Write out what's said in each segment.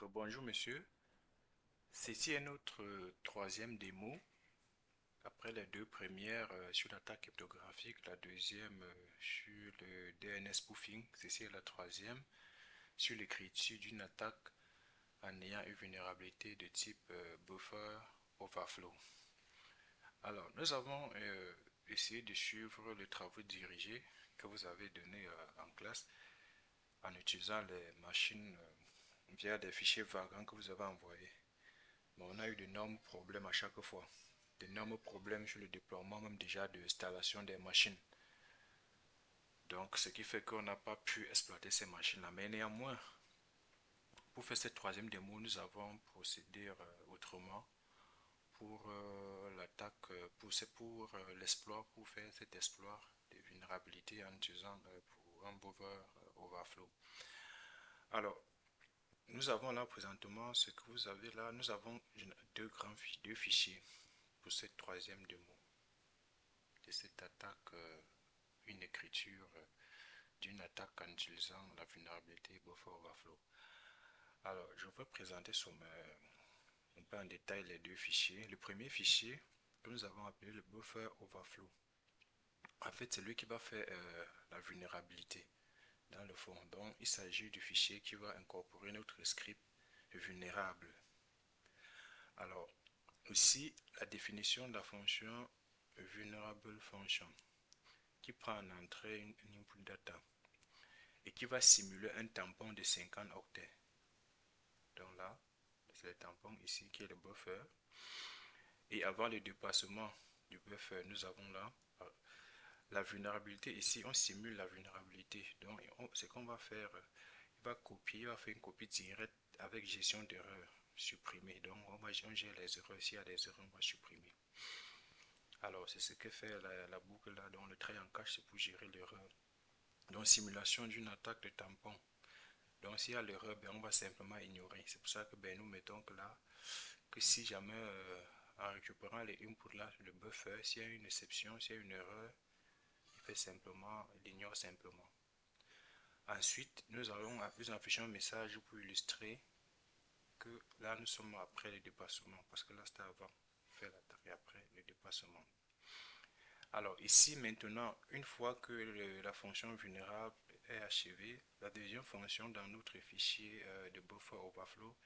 Bonjour monsieur, ceci est notre troisième démo. Après les deux premières sur l'attaque cryptographique, la deuxième sur le DNS spoofing, ceci est la troisième sur l'écriture d'une attaque en ayant une vulnérabilité de type buffer overflow. Alors, nous avons essayé de suivre les travaux dirigés que vous avez donnés en classe en utilisant les machines via des fichiers vagrants que vous avez envoyés. Mais on a eu d'énormes problèmes à chaque fois. D'énormes problèmes sur le déploiement même déjà de l'installation des machines. Donc ce qui fait qu'on n'a pas pu exploiter ces machines-là. Mais néanmoins, pour faire cette troisième démo, nous avons procédé autrement pour l'attaque, pour l'exploit, pour faire cet exploit de vulnérabilité en utilisant pour un buffer overflow. Alors, nous avons là présentement ce que vous avez là. Nous avons deux fichiers pour cette troisième démo de cette attaque, une écriture d'une attaque en utilisant la vulnérabilité buffer overflow. Alors, je vais présenter un peu en détail les deux fichiers. Le premier fichier que nous avons appelé le buffer overflow. En fait, c'est lui qui va faire la vulnérabilité dans le fond. Donc, il s'agit du fichier qui va incorporer notre script vulnérable. Alors, ici, la définition de la fonction vulnerable function qui prend en entrée une input data et qui va simuler un tampon de 50 octets. Donc là, c'est le tampon ici qui est le buffer. Et avant le dépassement du buffer, nous avons là la vulnérabilité. Ici, on simule la vulnérabilité. Donc, ce qu'on va faire, il va copier, il va faire une copie directe avec gestion d'erreurs supprimer. Donc, on gère les erreurs. S'il y a des erreurs, on va supprimer. Alors, c'est ce que fait la boucle là. Donc, le trait en cache, c'est pour gérer l'erreur. Donc, simulation d'une attaque de tampon. Donc, s'il y a l'erreur, ben, on va simplement ignorer. C'est pour ça que ben, nous mettons que là, que si jamais, en récupérant les inputs là, le buffer, s'il y a une exception, s'il y a une erreur, il fait simplement, il ignore simplement. Ensuite, nous afficher un message pour illustrer que là, nous sommes après le dépassement, parce que là, c'était avant faire l'attaque et après le dépassement. Alors ici maintenant, une fois que la fonction vulnérable est achevée, la deuxième fonction dans notre fichier de buffer overflow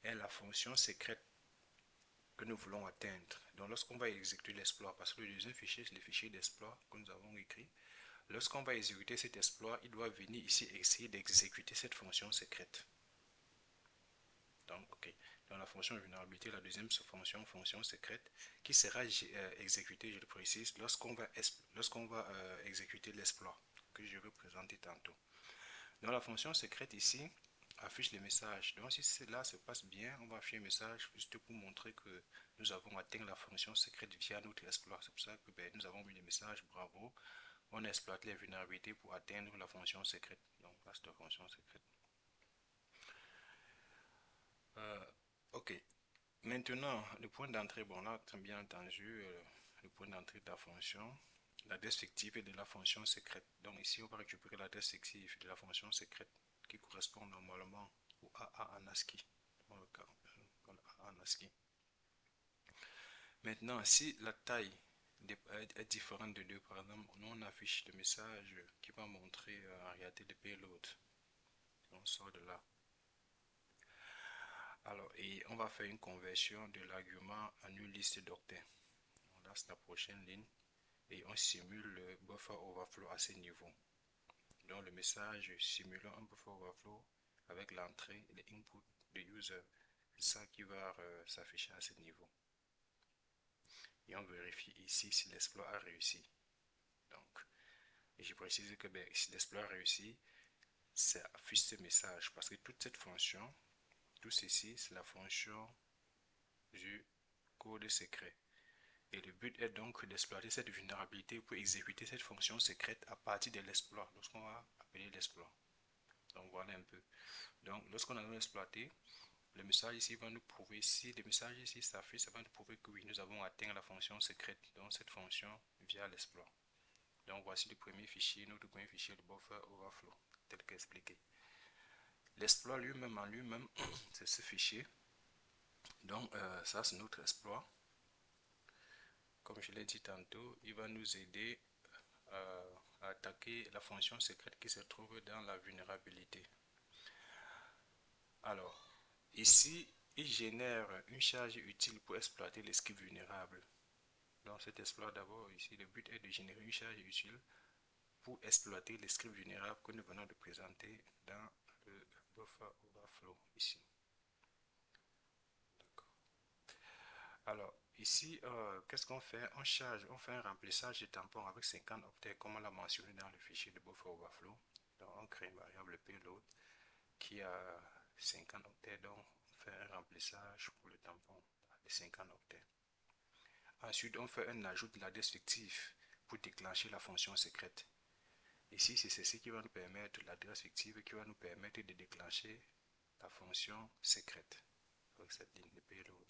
est la fonction secrète que nous voulons atteindre. Donc lorsqu'on va exécuter l'exploit, parce que le deuxième fichier c'est le fichier d'exploit que nous avons écrit, lorsqu'on va exécuter cet exploit, il doit venir ici essayer d'exécuter cette fonction secrète. Donc, ok. Dans la fonction vulnérabilité, la deuxième fonction secrète, qui sera exécutée, je le précise, lorsqu'on va exécuter l'exploit que je vais présenter tantôt. Dans la fonction secrète ici, affiche les messages. Donc, si cela se passe bien, on va afficher un message juste pour montrer que nous avons atteint la fonction secrète via notre exploit. C'est pour ça que nous avons mis le message bravo. On exploite les vulnérabilités pour atteindre la fonction secrète. Donc, là, c'est la fonction secrète. Ok. Maintenant, le point d'entrée, bon là, très bien entendu, le point d'entrée de la fonction, l'adresse fictive et de la fonction secrète. Donc ici, on va récupérer l'adresse fictive de la fonction secrète qui correspond normalement au AA en ASCII. Dans le cas, AA en ASCII. Maintenant, si la taille est différente de 2, par exemple, on affiche le message qui va montrer en réalité le payload. On sort de là. Alors, et on va faire une conversion de l'argument en une liste d'octets. Là, c'est la prochaine ligne. Et on simule le buffer overflow à ce niveau. Donc, le message simulant un buffer overflow avec l'entrée et l'input de user. C'est ça qui va s'afficher à ce niveau. Et on vérifie ici si l'exploit a réussi. Donc, et je précise que si l'exploit a réussi, ça affiche ce message. Parce que toute cette fonction, tout ceci, c'est la fonction du code secret. Et le but est donc d'exploiter cette vulnérabilité pour exécuter cette fonction secrète à partir de l'exploit, lorsqu'on va appeler l'exploit. Donc voilà un peu. Donc lorsqu'on a exploité, le message ici va nous prouver, si le message ici s'affiche, ça va nous prouver que oui, nous avons atteint la fonction secrète, donc cette fonction via l'exploit. Donc voici le premier fichier, notre premier fichier de buffer overflow, tel qu'expliqué. L'exploit lui-même en lui-même, c'est ce fichier. Donc ça c'est notre exploit. Comme je l'ai dit tantôt, il va nous aider à attaquer la fonction secrète qui se trouve dans la vulnérabilité. Alors, ici, il génère une charge utile pour exploiter les scripts vulnérables. Dans cet exploit d'abord, ici, le but est de générer une charge utile pour exploiter les scripts vulnérables que nous venons de présenter dans le buffer overflow ici. Alors, ici, qu'est-ce qu'on fait? On fait un remplissage de tampon avec 50 octets, comme on l'a mentionné dans le fichier de buffer overflow. Donc, on crée une variable payload qui a 50 octets, donc on fait un remplissage pour le tampon de 50 octets. Ensuite, on fait un ajout de l'adresse fictive pour déclencher la fonction secrète. Ici, c'est ceci qui va nous permettre, l'adresse fictive qui va nous permettre de déclencher la fonction secrète avec cette ligne de payload.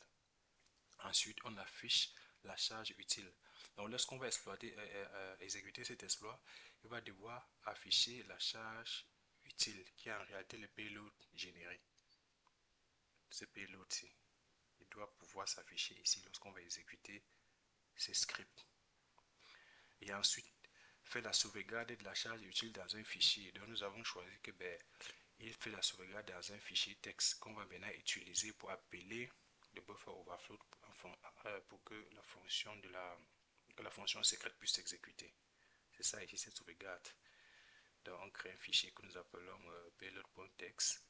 Ensuite, on affiche la charge utile. Donc, lorsqu'on va exécuter cet exploit, il va devoir afficher la charge utile qui est en réalité le payload généré. Ce payload-ci, il doit pouvoir s'afficher ici lorsqu'on va exécuter ces scripts. Et ensuite, fait la sauvegarde de la charge utile dans un fichier. Donc, nous avons choisi que il fait la sauvegarde dans un fichier texte qu'on va maintenant utiliser pour appeler le buffer overflow pour que la fonction secrète puisse s'exécuter. C'est ça ici, cette sauvegarde. Donc, on crée un fichier que nous appelons payload.txt.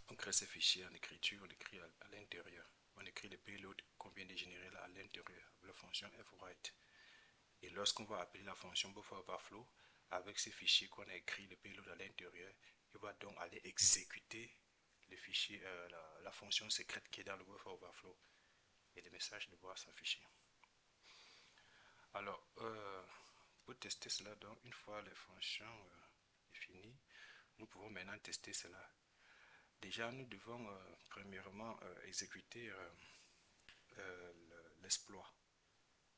On crée ce fichier en écriture, on écrit à l'intérieur. On écrit le payload qu'on vient de générer là à l'intérieur, la fonction fwrite. Et lorsqu'on va appeler la fonction buffer overflow, avec ce fichier qu'on a écrit, le payload à l'intérieur, il va donc aller exécuter le fichier, la fonction secrète qui est dans le buffer overflow. Et le message devra s'afficher. Alors, pour tester cela, donc, une fois les fonctions définies, nous pouvons maintenant tester cela. Déjà, nous devons premièrement exécuter l'exploit.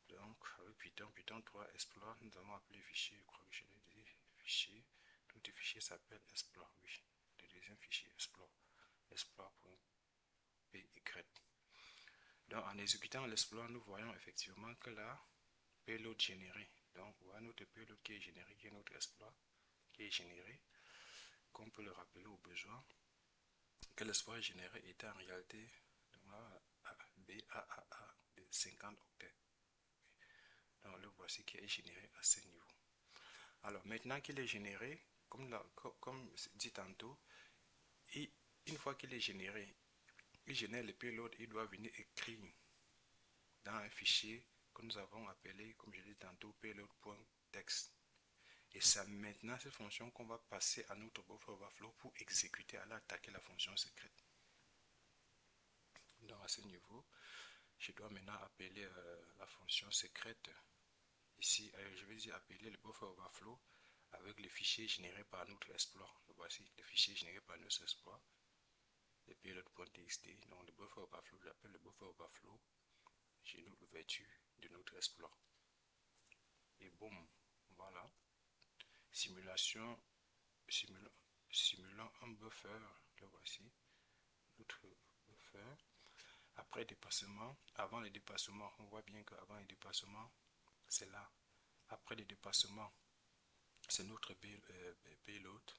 Donc, avec Python 3 exploit, nous allons appeler le fichier, je crois que je l'ai dit, fichier. Donc, le fichier s'appelle exploit, oui. Le deuxième fichier exploit.py. Donc, en exécutant l'exploit, nous voyons effectivement que là, payload généré. Donc, voilà notre payload qui est généré, qui est notre exploit qui est généré, qu'on peut le rappeler au besoin, que l'exploit généré était en réalité donc là, BAAA de 50 octets. Donc, le voici qui est généré à ce niveau. Alors, maintenant qu'il est généré, comme dit tantôt, une fois qu'il est généré, il génère le payload, il doit venir écrire dans un fichier que nous avons appelé, comme je l'ai dit tantôt, payload.txt. Et c'est maintenant cette fonction qu'on va passer à notre buffer overflow pour exécuter, aller attaquer la fonction secrète. Donc à ce niveau, je dois maintenant appeler la fonction secrète. Ici, je vais dire appeler le buffer overflow avec le fichier généré par notre exploit. Voici le fichier généré par notre exploit, le payload.txt. Donc le buffer overflow, j'appelle le buffer overflow, j'ai l'ouverture de notre exploit. Et boum, voilà. Simulation, simulant un buffer, le voici, notre buffer. Après dépassement, avant le dépassement, on voit bien qu'avant le dépassement, c'est là. Après le dépassement, c'est notre payload.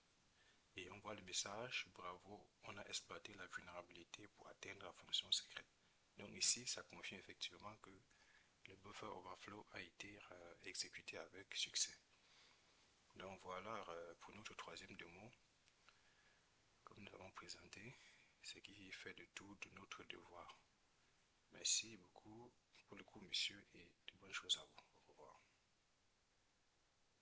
Et on voit le message, bravo, on a exploité la vulnérabilité pour atteindre la fonction secrète. Donc ici, ça confirme effectivement que le buffer overflow a été exécuté avec succès. Donc voilà pour notre troisième démo, comme nous avons présenté, ce qui fait de tout de notre devoir. Merci beaucoup pour le coup, monsieur, et de bonnes choses à vous.